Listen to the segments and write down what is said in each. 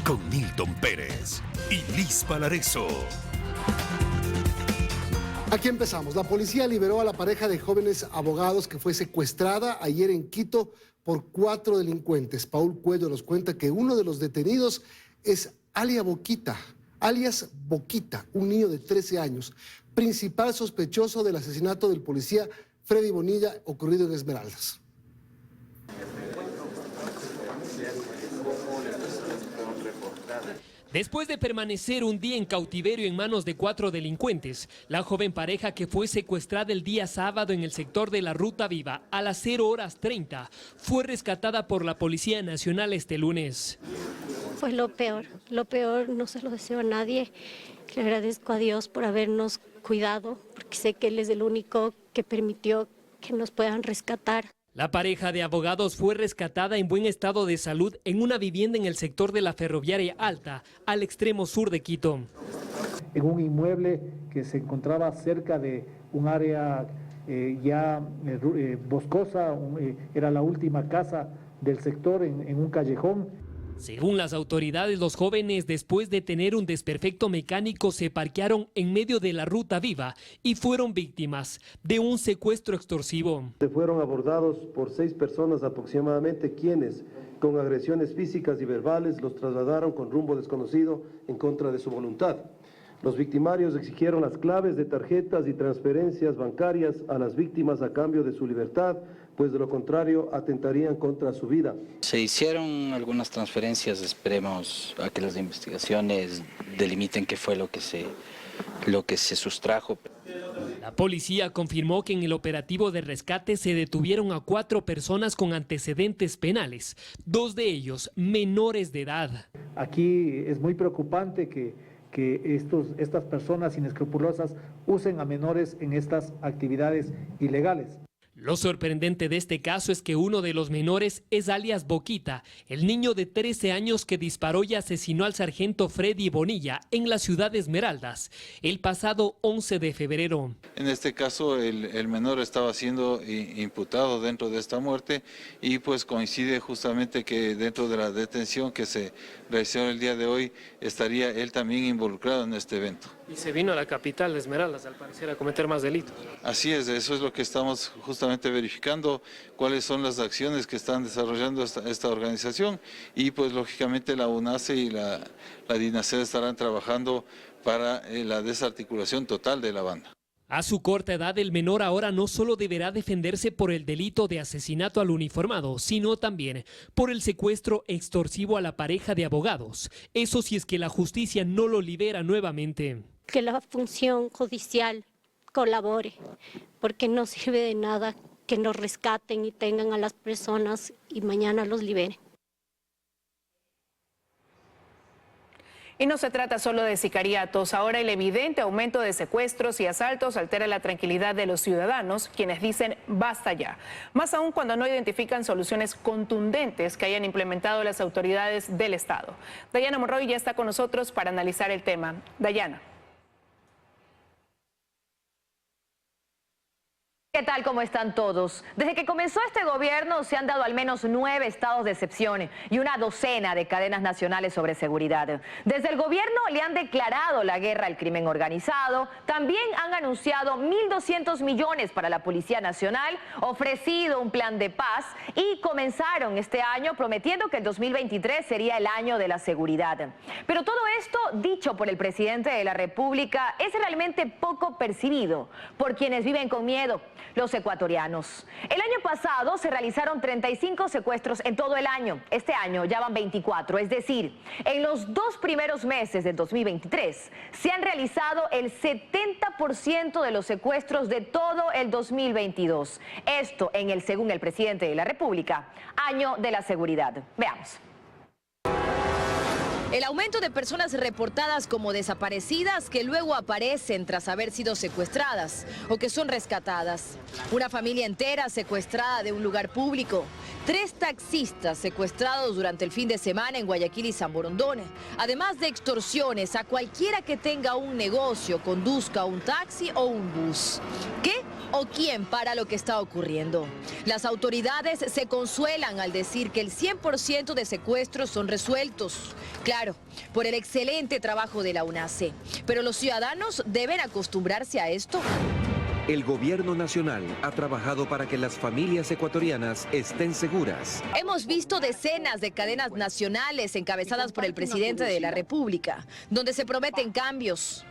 con Nilton Pérez y Liz Valareso. Aquí empezamos. La policía liberó a la pareja de jóvenes abogados que fue secuestrada ayer en Quito por 4 delincuentes. Paul Cuello nos cuenta que uno de los detenidos es alias Boquita, un niño de 13 años, principal sospechoso del asesinato del policía Freddy Bonilla ocurrido en Esmeraldas. Después de permanecer un día en cautiverio en manos de 4 delincuentes, la joven pareja que fue secuestrada el día sábado en el sector de la Ruta Viva a las 0:30 fue rescatada por la Policía Nacional este lunes. Fue lo peor no se lo deseo a nadie. Le agradezco a Dios por habernos cuidado, porque sé que Él es el único que permitió que nos puedan rescatar. La pareja de abogados fue rescatada en buen estado de salud en una vivienda en el sector de la Ferroviaria Alta, al extremo sur de Quito. En un inmueble que se encontraba cerca de un área boscosa, era la última casa del sector en un callejón. Según las autoridades, los jóvenes, después de tener un desperfecto mecánico, se parquearon en medio de la Ruta Viva y fueron víctimas de un secuestro extorsivo. Fueron abordados por 6 personas aproximadamente, quienes, con agresiones físicas y verbales, los trasladaron con rumbo desconocido en contra de su voluntad. Los victimarios exigieron las claves de tarjetas y transferencias bancarias a las víctimas a cambio de su libertad, pues de lo contrario atentarían contra su vida. Se hicieron algunas transferencias, esperemos a que las investigaciones delimiten qué fue lo que se sustrajo. La policía confirmó que en el operativo de rescate se detuvieron a 4 personas con antecedentes penales, 2 de ellos menores de edad. Aquí es muy preocupante que estas personas inescrupulosas usen a menores en estas actividades ilegales. Lo sorprendente de este caso es que uno de los menores es alias Boquita, el niño de 13 años que disparó y asesinó al sargento Freddy Bonilla en la ciudad de Esmeraldas el pasado 11 de febrero. En este caso el menor estaba siendo imputado dentro de esta muerte y pues coincide justamente que dentro de la detención que se realizó el día de hoy estaría él también involucrado en este evento. Y se vino a la capital de Esmeraldas, al parecer, a cometer más delitos. Así es, eso es lo que estamos justamente verificando, cuáles son las acciones que están desarrollando esta organización y pues lógicamente la UNACE y la DINASED estarán trabajando para la desarticulación total de la banda. A su corta edad, el menor ahora no solo deberá defenderse por el delito de asesinato al uniformado, sino también por el secuestro extorsivo a la pareja de abogados. Eso si es que la justicia no lo libera nuevamente. Que la función judicial colabore, porque no sirve de nada que nos rescaten y tengan a las personas y mañana los liberen. Y no se trata solo de sicariatos, ahora el evidente aumento de secuestros y asaltos altera la tranquilidad de los ciudadanos, quienes dicen basta ya. Más aún cuando no identifican soluciones contundentes que hayan implementado las autoridades del Estado. Dayana Monroy ya está con nosotros para analizar el tema. Dayana. ¿Qué tal? ¿Cómo están todos? Desde que comenzó este gobierno se han dado al menos 9 estados de excepción y una docena de cadenas nacionales sobre seguridad. Desde el gobierno le han declarado la guerra al crimen organizado, también han anunciado 1.200 millones para la Policía Nacional, ofrecido un plan de paz y comenzaron este año prometiendo que el 2023 sería el año de la seguridad. Pero todo esto, dicho por el presidente de la República, es realmente poco percibido por quienes viven con miedo. Los ecuatorianos. El año pasado se realizaron 35 secuestros en todo el año. Este año ya van 24, es decir, en los 2 primeros meses del 2023 se han realizado el 70% de los secuestros de todo el 2022. Esto según el presidente de la República, año de la seguridad. Veamos. El aumento de personas reportadas como desaparecidas que luego aparecen tras haber sido secuestradas o que son rescatadas. Una familia entera secuestrada de un lugar público. 3 taxistas secuestrados durante el fin de semana en Guayaquil y San Borondón. Además de extorsiones a cualquiera que tenga un negocio, conduzca un taxi o un bus. ¿Qué? o quién para lo que está ocurriendo. Las autoridades se consuelan al decir que el 100% de secuestros son resueltos. Claro, por el excelente trabajo de la UNACE. Pero los ciudadanos deben acostumbrarse a esto. El gobierno nacional ha trabajado para que las familias ecuatorianas estén seguras. Hemos visto decenas de cadenas nacionales encabezadas por el presidente de la República, donde se prometen cambios.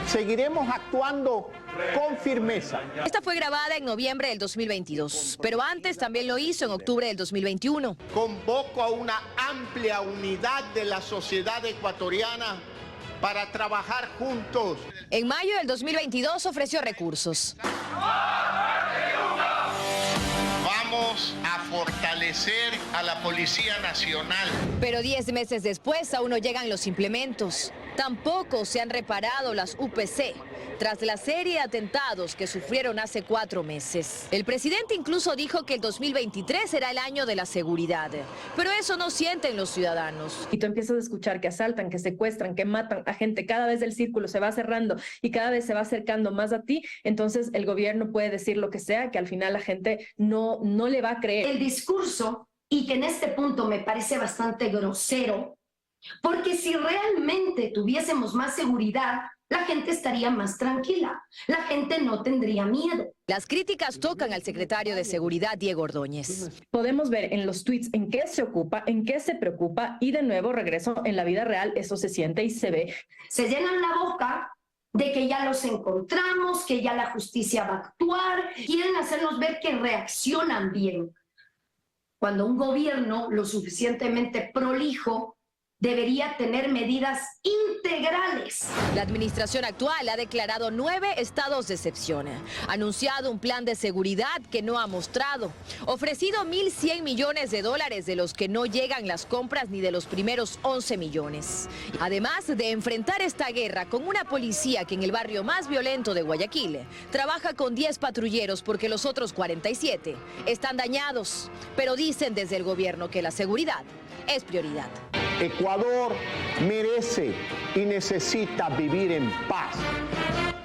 Seguiremos actuando con firmeza. Esta fue grabada en noviembre del 2022, pero antes también lo hizo en octubre del 2021. Convoco a una amplia unidad de la sociedad ecuatoriana para trabajar juntos. En mayo del 2022 ofreció recursos. Vamos a fortalecer a la Policía Nacional. Pero 10 meses después aún no llegan los implementos. Tampoco se han reparado las UPC tras la serie de atentados que sufrieron hace 4 meses. El presidente incluso dijo que el 2023 será el año de la seguridad, pero eso no sienten los ciudadanos. Y tú empiezas a escuchar que asaltan, que secuestran, que matan a gente, cada vez el círculo se va cerrando y cada vez se va acercando más a ti, entonces el gobierno puede decir lo que sea, que al final la gente no le va a creer. El discurso, y que en este punto me parece bastante grosero, porque si realmente tuviésemos más seguridad, la gente estaría más tranquila, la gente no tendría miedo. Las críticas tocan al secretario de Seguridad, Diego Ordóñez. Podemos ver en los tweets en qué se ocupa, en qué se preocupa y de nuevo regreso en la vida real, eso se siente y se ve. Se llenan la boca de que ya los encontramos, que ya la justicia va a actuar, quieren hacernos ver que reaccionan bien. Cuando un gobierno lo suficientemente prolijo debería tener medidas integrales. La administración actual ha declarado 9 estados de excepción, anunciado un plan de seguridad que no ha mostrado, ofrecido $1.100 millones de los que no llegan las compras ni de los primeros 11 millones. Además de enfrentar esta guerra con una policía que en el barrio más violento de Guayaquil trabaja con 10 patrulleros porque los otros 47 están dañados, pero dicen desde el gobierno que la seguridad es prioridad. Ecuador merece y necesita vivir en paz.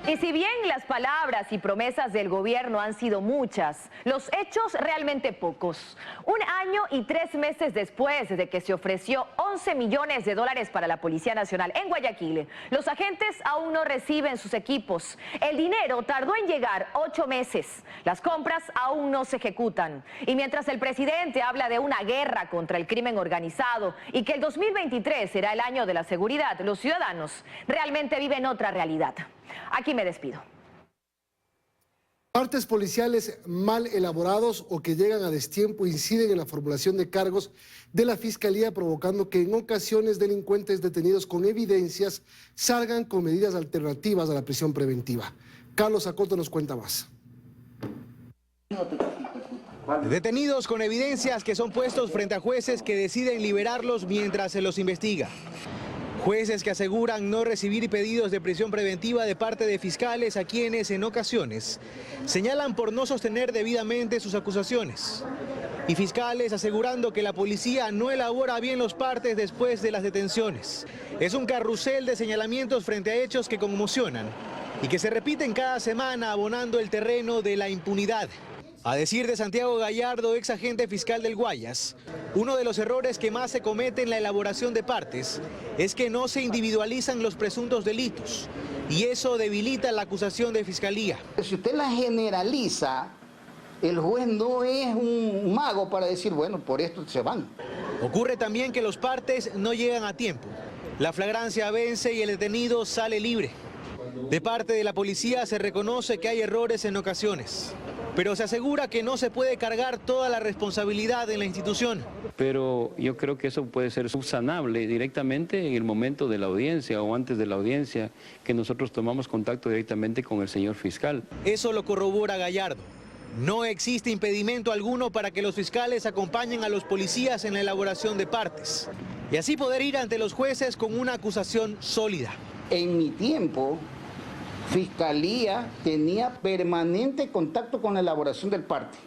Y si bien las palabras y promesas del gobierno han sido muchas, los hechos realmente pocos. 1 año y 3 meses después de que se ofreció $11 millones para la Policía Nacional en Guayaquil, los agentes aún no reciben sus equipos. El dinero tardó en llegar 8 meses. Las compras aún no se ejecutan. Y mientras el presidente habla de una guerra contra el crimen organizado y que el 2023 será el año de la seguridad, los ciudadanos realmente viven otra realidad. Aquí me despido. Partes policiales mal elaborados o que llegan a destiempo inciden en la formulación de cargos de la Fiscalía, provocando que en ocasiones delincuentes detenidos con evidencias salgan con medidas alternativas a la prisión preventiva. Carlos Acoto nos cuenta más. Detenidos con evidencias que son puestos frente a jueces que deciden liberarlos mientras se los investiga. Jueces que aseguran no recibir pedidos de prisión preventiva de parte de fiscales a quienes en ocasiones señalan por no sostener debidamente sus acusaciones. Y fiscales asegurando que la policía no elabora bien los partes después de las detenciones. Es un carrusel de señalamientos frente a hechos que conmocionan y que se repiten cada semana abonando el terreno de la impunidad. A decir de Santiago Gallardo, ex agente fiscal del Guayas, uno de los errores que más se comete en la elaboración de partes es que no se individualizan los presuntos delitos y eso debilita la acusación de fiscalía. Si usted la generaliza, el juez no es un mago para decir, bueno, por esto se van. Ocurre también que los partes no llegan a tiempo. La flagrancia vence y el detenido sale libre. De parte de la policía se reconoce que hay errores en ocasiones, pero se asegura que no se puede cargar toda la responsabilidad en la institución. Pero yo creo que eso puede ser subsanable directamente en el momento de la audiencia o antes de la audiencia, que nosotros tomamos contacto directamente con el señor fiscal. Eso lo corrobora Gallardo. No existe impedimento alguno para que los fiscales acompañen a los policías en la elaboración de partes y así poder ir ante los jueces con una acusación sólida. En mi tiempo, Fiscalía tenía permanente contacto con la elaboración del parte,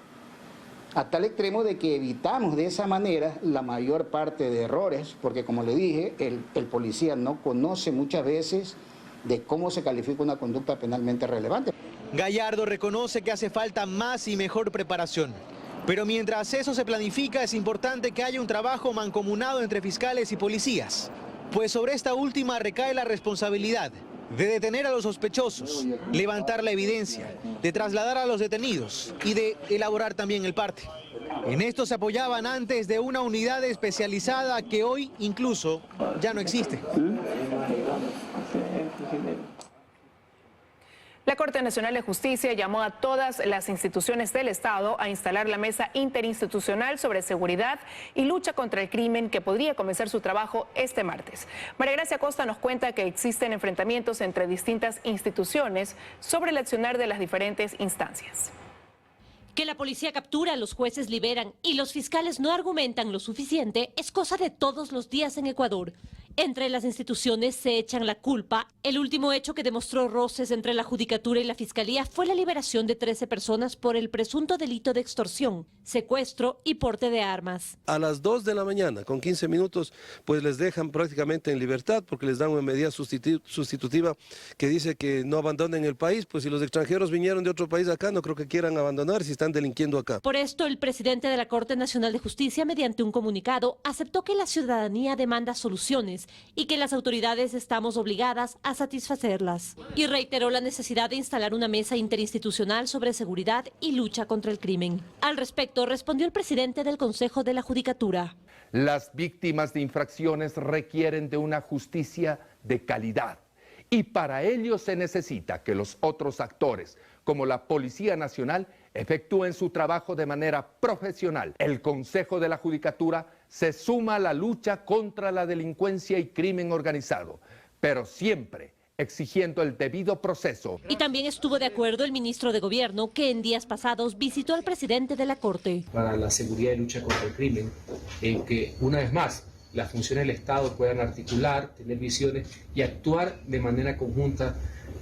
a tal extremo de que evitamos de esa manera la mayor parte de errores, porque como le dije, el policía no conoce muchas veces de cómo se califica una conducta penalmente relevante. Gallardo reconoce que hace falta más y mejor preparación. Pero mientras eso se planifica, es importante que haya un trabajo mancomunado entre fiscales y policías. Pues sobre esta última recae la responsabilidad de detener a los sospechosos, levantar la evidencia, de trasladar a los detenidos y de elaborar también el parte. En esto se apoyaban antes de una unidad especializada que hoy incluso ya no existe. La Corte Nacional de Justicia llamó a todas las instituciones del Estado a instalar la Mesa Interinstitucional sobre Seguridad y Lucha contra el Crimen, que podría comenzar su trabajo este martes. María Gracia Costa nos cuenta que existen enfrentamientos entre distintas instituciones sobre el accionar de las diferentes instancias. Que la policía captura, los jueces liberan y los fiscales no argumentan lo suficiente es cosa de todos los días en Ecuador. Entre las instituciones se echan la culpa. El último hecho que demostró roces entre la Judicatura y la Fiscalía fue la liberación de 13 personas por el presunto delito de extorsión, secuestro y porte de armas. A las 2 de la mañana, con 15 minutos, pues les dejan prácticamente en libertad porque les dan una medida sustitutiva que dice que no abandonen el país. Pues si los extranjeros vinieron de otro país acá, no creo que quieran abandonar si están delinquiendo acá. Por esto, el presidente de la Corte Nacional de Justicia, mediante un comunicado, aceptó que la ciudadanía demanda soluciones y que las autoridades estamos obligadas a satisfacerlas. Y reiteró la necesidad de instalar una mesa interinstitucional sobre seguridad y lucha contra el crimen. Al respecto, respondió el presidente del Consejo de la Judicatura. Las víctimas de infracciones requieren de una justicia de calidad. Y para ello se necesita que los otros actores, como la Policía Nacional, efectúen su trabajo de manera profesional. El Consejo de la Judicatura se suma a la lucha contra la delincuencia y crimen organizado, pero siempre exigiendo el debido proceso. Y también estuvo de acuerdo el ministro de Gobierno, que en días pasados visitó al presidente de la Corte. Para la seguridad y lucha contra el crimen, en que una vez más las funciones del Estado puedan articular, tener visiones y actuar de manera conjunta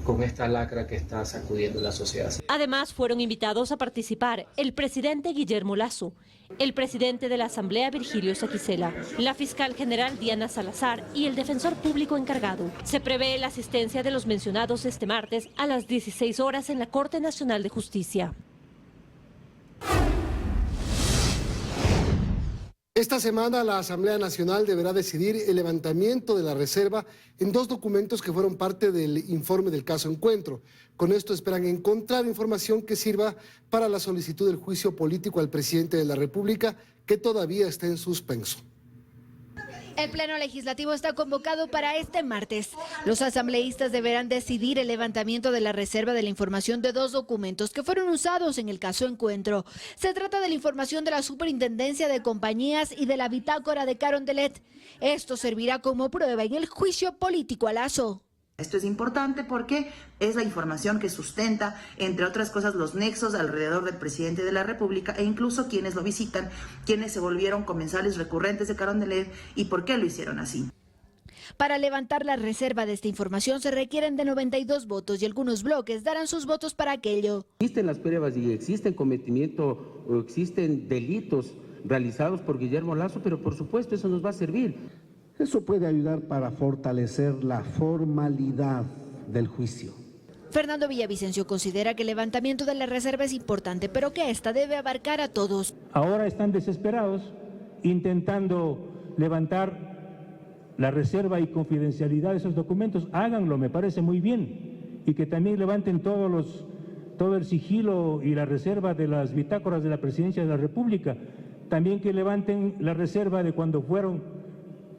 con esta lacra que está sacudiendo la sociedad. Además, fueron invitados a participar el presidente Guillermo Lasso, el presidente de la Asamblea Virgilio Saquicela, la fiscal general Diana Salazar y el defensor público encargado. Se prevé la asistencia de los mencionados este martes a las 16 horas en la Corte Nacional de Justicia. Esta semana la Asamblea Nacional deberá decidir el levantamiento de la reserva en 2 documentos que fueron parte del informe del caso Encuentro. Con esto esperan encontrar información que sirva para la solicitud del juicio político al presidente de la República, que todavía está en suspenso. El Pleno Legislativo está convocado para este martes. Los asambleístas deberán decidir el levantamiento de la reserva de la información de 2 documentos que fueron usados en el caso Encuentro. Se trata de la información de la Superintendencia de Compañías y de la bitácora de Carondelet. Esto servirá como prueba en el juicio político a Lasso. Esto es importante porque es la información que sustenta, entre otras cosas, los nexos alrededor del presidente de la República e incluso quienes lo visitan, quienes se volvieron comensales recurrentes de Carondelet y por qué lo hicieron así. Para levantar la reserva de esta información se requieren de 92 votos y algunos bloques darán sus votos para aquello. Existen las pruebas y existen cometimiento o existen delitos realizados por Guillermo Lasso, pero por supuesto eso nos va a servir. Eso puede ayudar para fortalecer la formalidad del juicio. Fernando Villavicencio considera que el levantamiento de la reserva es importante, pero que esta debe abarcar a todos. Ahora están desesperados intentando levantar la reserva y confidencialidad de esos documentos. Háganlo, me parece muy bien. Y que también levanten todo el sigilo y la reserva de las bitácoras de la Presidencia de la República. También que levanten la reserva de cuando fueron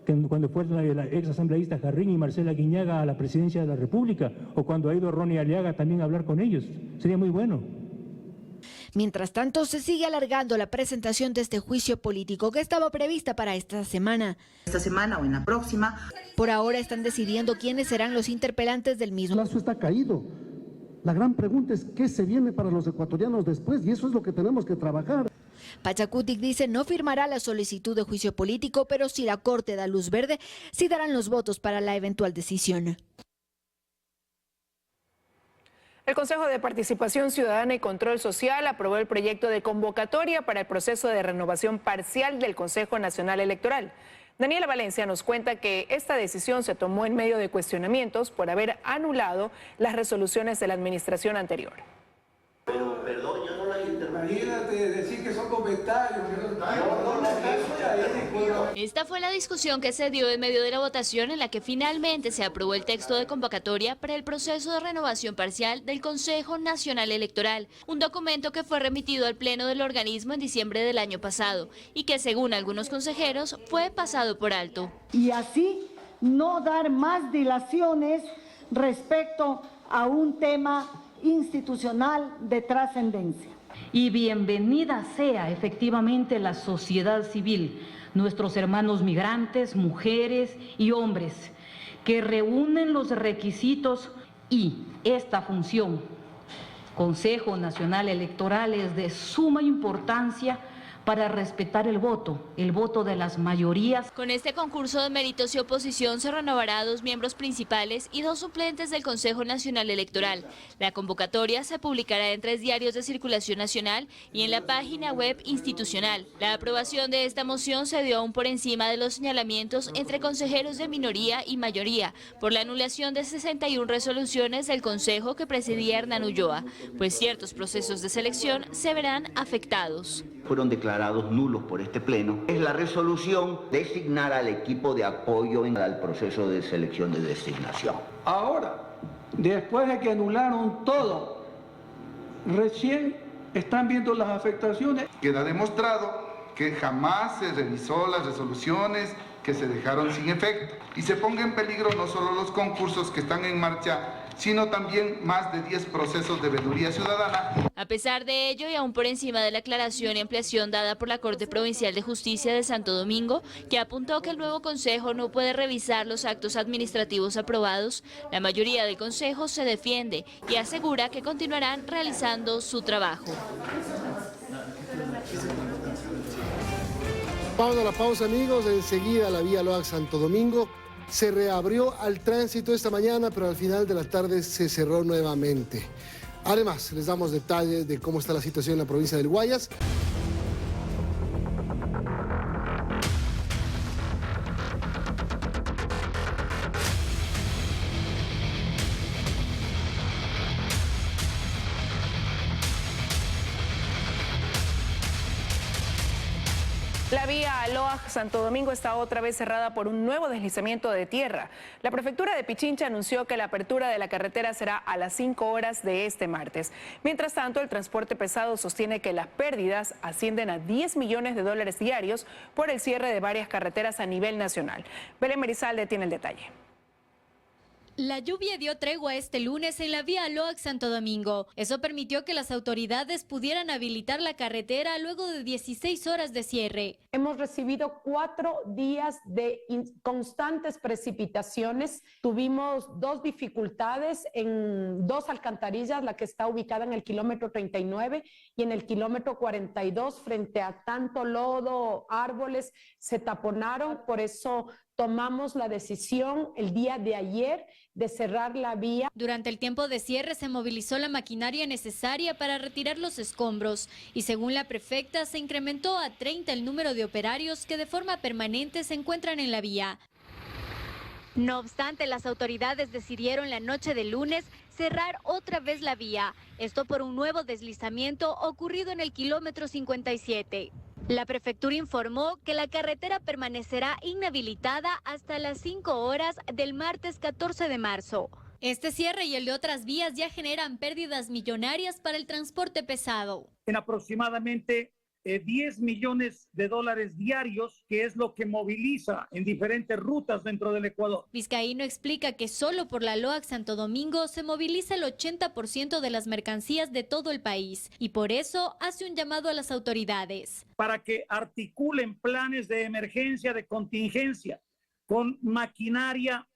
la ex asambleísta Jarrín y Marcela Guiñaga a la presidencia de la República, o cuando ha ido Ronnie Aliaga también a hablar con ellos. Sería muy bueno. Mientras tanto, se sigue alargando la presentación de este juicio político que estaba prevista para esta semana. Esta semana o en la próxima. Por ahora están decidiendo quiénes serán los interpelantes del mismo. Lasso está caído. La gran pregunta es qué se viene para los ecuatorianos después, y eso es lo que tenemos que trabajar. Pachacutic dice no firmará la solicitud de juicio político, pero si la Corte da luz verde, sí darán los votos para la eventual decisión. El Consejo de Participación Ciudadana y Control Social aprobó el proyecto de convocatoria para el proceso de renovación parcial del Consejo Nacional Electoral. Daniela Valencia nos cuenta que esta decisión se tomó en medio de cuestionamientos por haber anulado las resoluciones de la administración anterior. comentario. Esta fue la discusión que se dio en medio de la votación en la que finalmente se aprobó el texto de convocatoria para el proceso de renovación parcial del Consejo Nacional Electoral, un documento que fue remitido al Pleno del organismo en diciembre del año pasado y que, según algunos consejeros, fue pasado por alto. Y así no dar más dilaciones respecto a un tema institucional de trascendencia. Y bienvenida sea efectivamente la sociedad civil, nuestros hermanos migrantes, mujeres y hombres, que reúnen los requisitos y esta función. Consejo Nacional Electoral es de suma importancia para respetar el voto de las mayorías. Con este concurso de méritos y oposición se renovará a 2 miembros principales y 2 suplentes del Consejo Nacional Electoral. La convocatoria se publicará en 3 diarios de circulación nacional y en la página web institucional. La aprobación de esta moción se dio aún por encima de los señalamientos entre consejeros de minoría y mayoría por la anulación de 61 resoluciones del Consejo que presidía Hernán Ulloa, pues ciertos procesos de selección se verán afectados. Fueron declarados nulos por este pleno, es la resolución designar al equipo de apoyo al proceso de selección de designación. Ahora, después de que anularon todo, recién están viendo las afectaciones. Queda demostrado que jamás se revisó las resoluciones que se dejaron sin efecto y se ponga en peligro no solo los concursos que están en marcha, sino también más de 10 procesos de veeduría ciudadana. A pesar de ello, y aún por encima de la aclaración y ampliación dada por la Corte Provincial de Justicia de Santo Domingo, que apuntó que el nuevo Consejo no puede revisar los actos administrativos aprobados, la mayoría del Consejo se defiende y asegura que continuarán realizando su trabajo. Vamos a la pausa, amigos. Enseguida la vía Loax Santo Domingo se reabrió al tránsito esta mañana, pero al final de la tarde se cerró nuevamente. Además, les damos detalles de cómo está la situación en la provincia del Guayas. La vía Loax Santo Domingo está otra vez cerrada por un nuevo deslizamiento de tierra. La prefectura de Pichincha anunció que la apertura de la carretera será a las 5 horas de este martes. Mientras tanto, el transporte pesado sostiene que las pérdidas ascienden a $10 millones diarios por el cierre de varias carreteras a nivel nacional. Belén Merizalde tiene el detalle. La lluvia dio tregua este lunes en la vía Loax Santo Domingo. Eso permitió que las autoridades pudieran habilitar la carretera luego de 16 horas de cierre. Hemos recibido 4 días de constantes precipitaciones. Tuvimos 2 dificultades en 2 alcantarillas, la que está ubicada en el kilómetro 39 y en el kilómetro 42, frente a tanto lodo, árboles, se taponaron. Por eso tomamos la decisión el día de ayer de cerrar la vía. Durante el tiempo de cierre se movilizó la maquinaria necesaria para retirar los escombros y, según la prefecta, se incrementó a 30 el número de operarios que de forma permanente se encuentran en la vía. No obstante, las autoridades decidieron la noche del lunes cerrar otra vez la vía, esto por un nuevo deslizamiento ocurrido en el kilómetro 57. La prefectura informó que la carretera permanecerá inhabilitada hasta las 5 horas del martes 14 de marzo. Este cierre y el de otras vías ya generan pérdidas millonarias para el transporte pesado. En aproximadamente $10 millones diarios, que es lo que moviliza en diferentes rutas dentro del Ecuador. Vizcaíno explica que solo por la Loax Santo Domingo se moviliza el 80% de las mercancías de todo el país y por eso hace un llamado a las autoridades. Para que articulen planes de emergencia, de contingencia, con maquinaria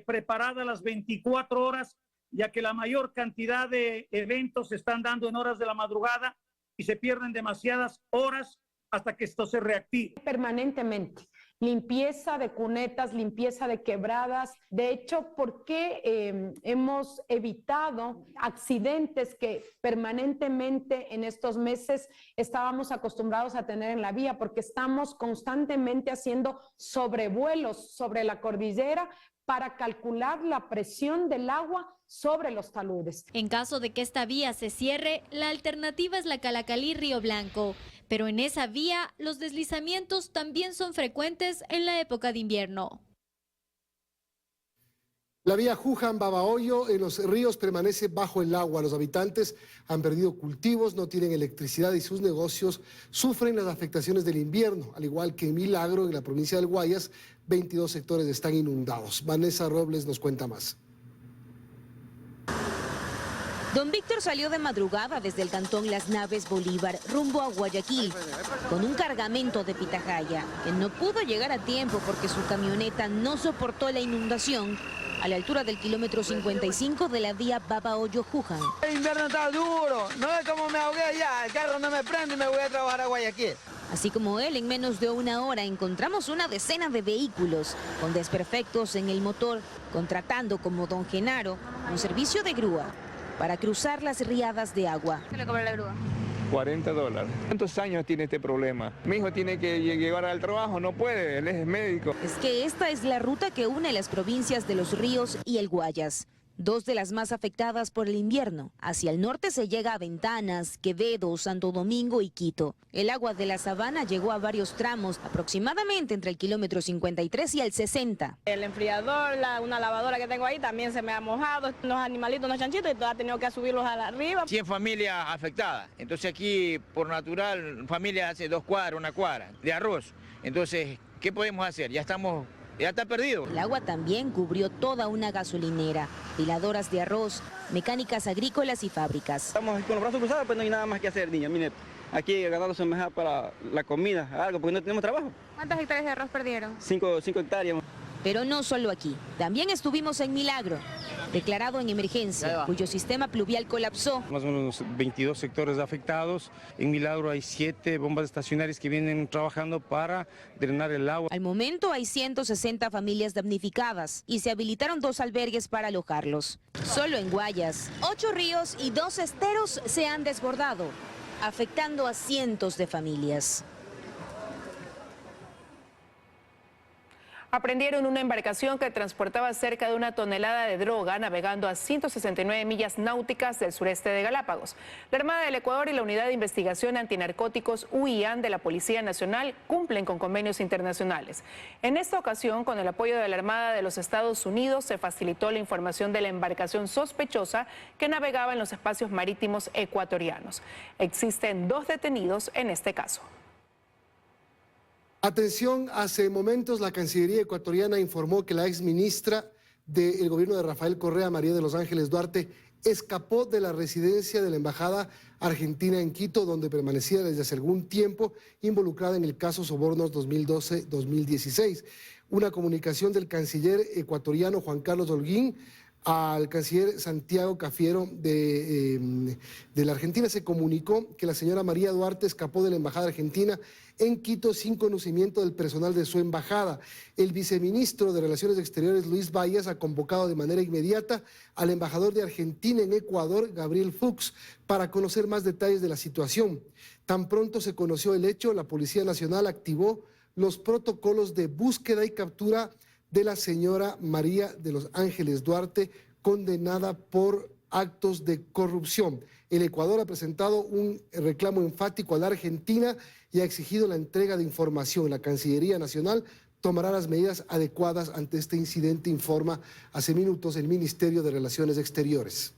preparada a las 24 horas, ya que la mayor cantidad de eventos se están dando en horas de la madrugada y se pierden demasiadas horas hasta que esto se reactive. Permanentemente, limpieza de cunetas, limpieza de quebradas. De hecho, ¿por qué hemos evitado accidentes que permanentemente en estos meses estábamos acostumbrados a tener en la vía? Porque estamos constantemente haciendo sobrevuelos sobre la cordillera para calcular la presión del agua sobre los taludes. En caso de que esta vía se cierre, la alternativa es la Calacalí-Río Blanco. Pero en esa vía, los deslizamientos también son frecuentes en la época de invierno. La vía Juján-Babahoyo en los ríos permanece bajo el agua. Los habitantes han perdido cultivos, no tienen electricidad y sus negocios sufren las afectaciones del invierno. Al igual que en Milagro, en la provincia del Guayas, 22 sectores están inundados. Vanessa Robles nos cuenta más. Don Víctor salió de madrugada desde el cantón Las Naves Bolívar rumbo a Guayaquil con un cargamento de pitahaya que no pudo llegar a tiempo porque su camioneta no soportó la inundación a la altura del kilómetro 55 de la vía Babahoyo-Juján. El invierno está duro, no es como me ahogué allá, el carro no me prende y me voy a trabajar a Guayaquil. Así como él, en menos de una hora encontramos una decena de vehículos con desperfectos en el motor, contratando como don Genaro un servicio de grúa para cruzar las riadas de agua. ¿Qué le cobra la grúa? $40. ¿Cuántos años tiene este problema? Mi hijo tiene que llegar al trabajo, no puede, él es médico. Es que esta es la ruta que une las provincias de Los Ríos y el Guayas, dos de las más afectadas por el invierno. Hacia el norte se llega a Ventanas, Quevedo, Santo Domingo y Quito. El agua de la sabana llegó a varios tramos, aproximadamente entre el kilómetro 53 y el 60. El enfriador, una lavadora que tengo ahí también se me ha mojado, unos animalitos, unos chanchitos, y todo ha tenido que subirlos arriba. 100 familias afectadas, entonces aquí por natural familia hace 2 cuadras, 1 cuadra de arroz. Entonces, ¿qué podemos hacer? Ya está perdido. El agua también cubrió toda una gasolinera, piladoras de arroz, mecánicas agrícolas y fábricas. Estamos con los brazos cruzados, pues no hay nada más que hacer, niña. Mire, aquí ganando semejante para la comida, algo, porque no tenemos trabajo. ¿Cuántas hectáreas de arroz perdieron? 5 hectáreas. Pero no solo aquí, también estuvimos en Milagro, declarado en emergencia, cuyo sistema pluvial colapsó. Más o menos 22 sectores afectados. En Milagro hay 7 bombas estacionarias que vienen trabajando para drenar el agua. Al momento hay 160 familias damnificadas y se habilitaron 2 albergues para alojarlos. Solo en Guayas, 8 ríos y 2 esteros se han desbordado, afectando a cientos de familias. Aprendieron una embarcación que transportaba cerca de 1 tonelada de droga navegando a 169 millas náuticas del sureste de Galápagos. La Armada del Ecuador y la Unidad de Investigación Antinarcóticos UIAN de la Policía Nacional cumplen con convenios internacionales. En esta ocasión, con el apoyo de la Armada de los Estados Unidos, se facilitó la información de la embarcación sospechosa que navegaba en los espacios marítimos ecuatorianos. Existen 2 detenidos en este caso. Atención, hace momentos la Cancillería ecuatoriana informó que la exministra del gobierno de Rafael Correa, María de los Ángeles Duarte, escapó de la residencia de la Embajada Argentina en Quito, donde permanecía desde hace algún tiempo involucrada en el caso Sobornos 2012-2016. Una comunicación del canciller ecuatoriano Juan Carlos Holguín al canciller Santiago Cafiero de la Argentina se comunicó que la señora María Duarte escapó de la Embajada Argentina en Quito sin conocimiento del personal de su embajada. El viceministro de Relaciones Exteriores, Luis Vallas, ha convocado de manera inmediata al embajador de Argentina en Ecuador, Gabriel Fuchs, para conocer más detalles de la situación. Tan pronto se conoció el hecho, la Policía Nacional activó los protocolos de búsqueda y captura de la señora María de los Ángeles Duarte, condenada por actos de corrupción. El Ecuador ha presentado un reclamo enfático a la Argentina y ha exigido la entrega de información. La Cancillería Nacional tomará las medidas adecuadas ante este incidente, informa hace minutos el Ministerio de Relaciones Exteriores.